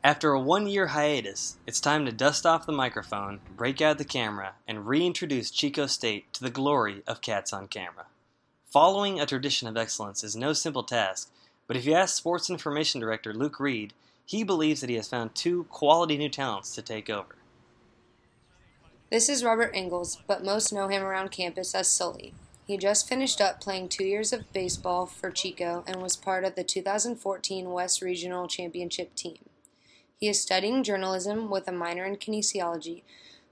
After a one-year hiatus, it's time to dust off the microphone, break out the camera, and reintroduce Chico State to the glory of Cats on Camera. Following a tradition of excellence is no simple task, but if you ask Sports Information Director Luke Reed, he believes that he has found two quality new talents to take over. This is Robert Engels, but most know him around campus as Sully. He just finished up playing 2 years of baseball for Chico and was part of the 2014 West Regional Championship team. He is studying journalism with a minor in kinesiology,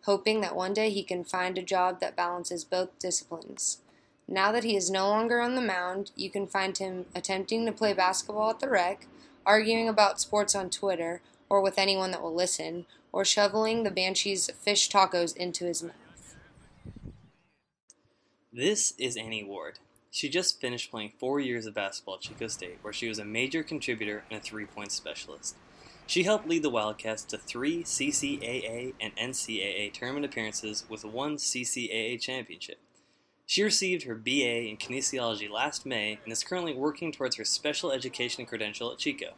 hoping that one day he can find a job that balances both disciplines. Now that he is no longer on the mound, you can find him attempting to play basketball at the rec, arguing about sports on Twitter, or with anyone that will listen, or shoveling the Banshee's fish tacos into his mouth. This is Annie Ward. She just finished playing 4 years of basketball at Chico State, where she was a major contributor and a three-point specialist. She helped lead the Wildcats to 3 CCAA and NCAA tournament appearances with 1 CCAA championship. She received her BA in kinesiology last May and is currently working towards her special education credential at Chico.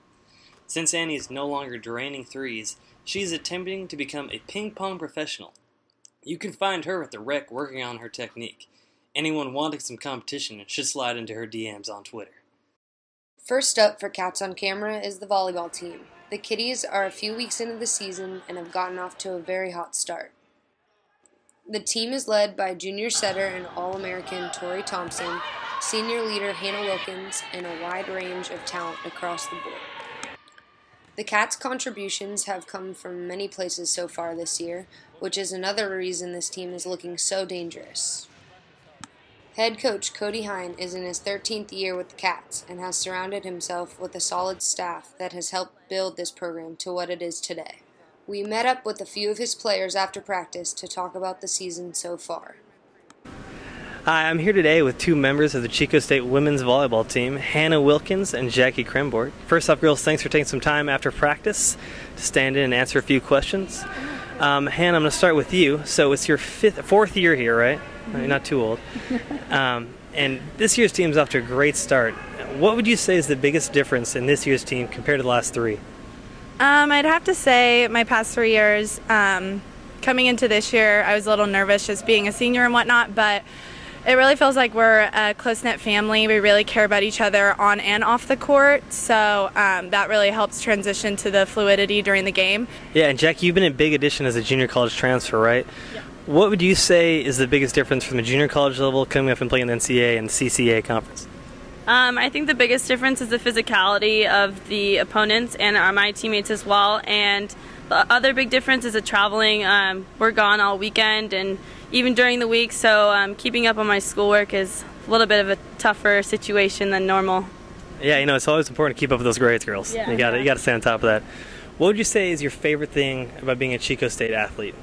Since Annie is no longer draining threes, she is attempting to become a ping pong professional. You can find her at the rec working on her technique. Anyone wanting some competition should slide into her DMs on Twitter. First up for Cats on Camera is the volleyball team. The Kitties are a few weeks into the season and have gotten off to a very hot start. The team is led by junior setter and All-American Tori Thompson, senior leader Hannah Wilkins, and a wide range of talent across the board. The Cats' contributions have come from many places so far this year, which is another reason this team is looking so dangerous. Head coach Cody Hine is in his 13th year with the Cats and has surrounded himself with a solid staff that has helped build this program to what it is today. We met up with a few of his players after practice to talk about the season so far. Hi, I'm here today with two members of the Chico State women's volleyball team, Hannah Wilkins and Jackie Krembort. First off, girls, thanks for taking some time after practice to stand in and answer a few questions. Hannah, I'm going to start with you. So it's your fourth year here, right? You're not too old. And this year's team's off to a great start. What would you say is the biggest difference in this year's team compared to the last three? I'd have to say my past 3 years, coming into this year, I was a little nervous just being a senior and whatnot, but it really feels like we're a close-knit family. We really care about each other on and off the court, so that really helps transition to the fluidity during the game. Yeah, and Jackie, you've been a big addition as a junior college transfer, right? Yeah. What would you say is the biggest difference from the junior college level coming up and playing the NCAA and CCAA conference? I think the biggest difference is the physicality of the opponents and my teammates as well. And the other big difference is the traveling. We're gone all weekend and even during the week, so keeping up on my schoolwork is a little bit of a tougher situation than normal. Yeah, you know, it's always important to keep up with those grades, girls. Yeah. You got to stay on top of that. What would you say is your favorite thing about being a Chico State athlete?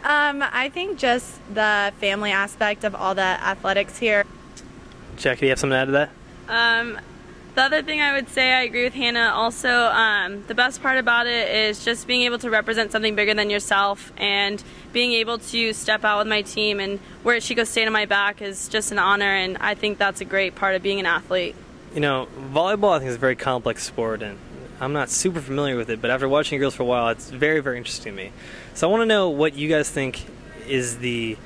I think just the family aspect of all the athletics here. Jackie, do you have something to add to that? The other thing I would say, I agree with Hannah also, the best part about it is just being able to represent something bigger than yourself and being able to step out with my team and wear Chico State on my back is just an honor, and I think that's a great part of being an athlete. You know, volleyball I think is a very complex sport, and I'm not super familiar with it, but after watching girls for a while, it's very, very interesting to me. So I want to know what you guys think is the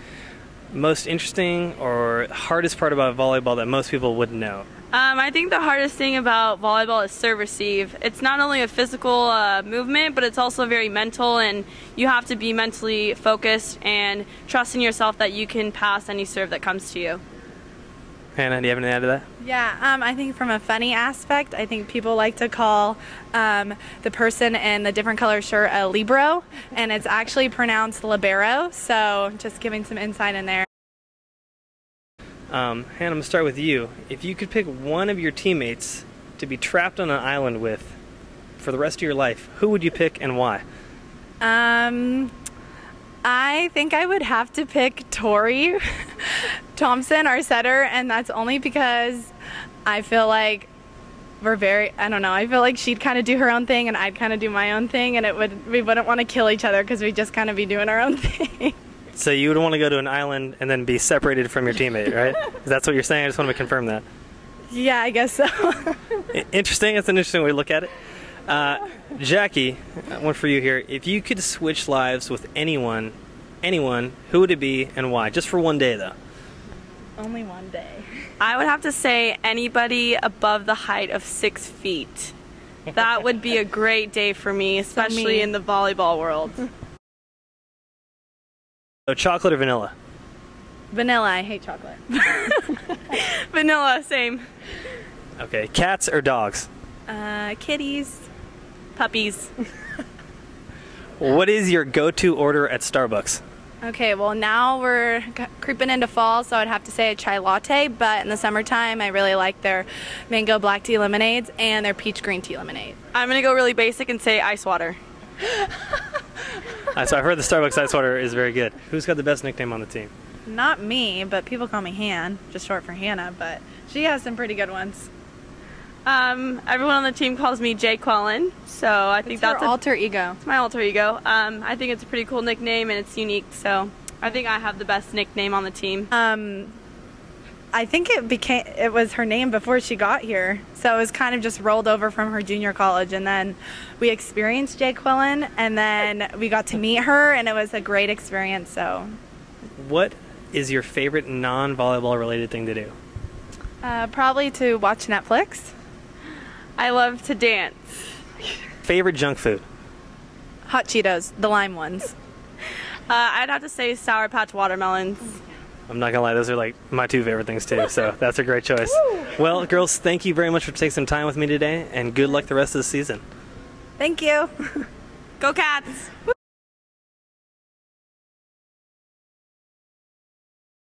most interesting or hardest part about volleyball that most people wouldn't know. I think the hardest thing about volleyball is serve-receive. It's not only a physical movement, but it's also very mental, and you have to be mentally focused and trust in yourself that you can pass any serve that comes to you. Hannah, do you have anything to add to that? Yeah, I think from a funny aspect, I think people like to call the person in the different color shirt a libero, and it's actually pronounced libero, so just giving some insight in there. Hannah, I'm going to start with you. If you could pick one of your teammates to be trapped on an island with for the rest of your life, who would you pick and why? I think I would have to pick Tori Thompson, our setter, and that's only because I feel like I feel like she'd kind of do her own thing and I'd kind of do my own thing, and we wouldn't want to kill each other because we just kind of be doing our own thing. So you would want to go to an island and then be separated from your teammate, right? That's what you're saying? I just want to confirm that. Yeah, I guess so. Interesting. That's an interesting way to look at it. Jackie, one for you here. If you could switch lives with anyone, who would it be and why? Just for one day, though. Only one day. I would have to say anybody above the height of 6 feet. That would be a great day for me, especially in the volleyball world. So chocolate or vanilla? Vanilla. I hate chocolate. Vanilla, same. Okay, cats or dogs? Kitties. Puppies. What is your go-to order at Starbucks? Okay, well now we're creeping into fall, so I'd have to say a chai latte, but in the summertime I really like their mango black tea lemonades and their peach green tea lemonade. I'm going to go really basic and say ice water. So I've heard the Starbucks ice water is very good. Who's got the best nickname on the team? Not me, but people call me Han, just short for Hannah, but she has some pretty good ones. Everyone on the team calls me Jay Quellen, so I think that's her alter ego. It's my alter ego. I think it's a pretty cool nickname and it's unique, so I think I have the best nickname on the team. I think it was her name before she got here, so it was kind of just rolled over from her junior college, and then we experienced Jay Quellen, and then we got to meet her, and it was a great experience. So, what is your favorite non-volleyball related thing to do? Probably to watch Netflix. I love to dance. Favorite junk food? Hot Cheetos, the lime ones. I'd have to say Sour Patch watermelons. I'm not gonna lie, those are like my two favorite things too, so that's a great choice. Well, girls, thank you very much for taking some time with me today, and good luck the rest of the season. Thank you. Go Cats!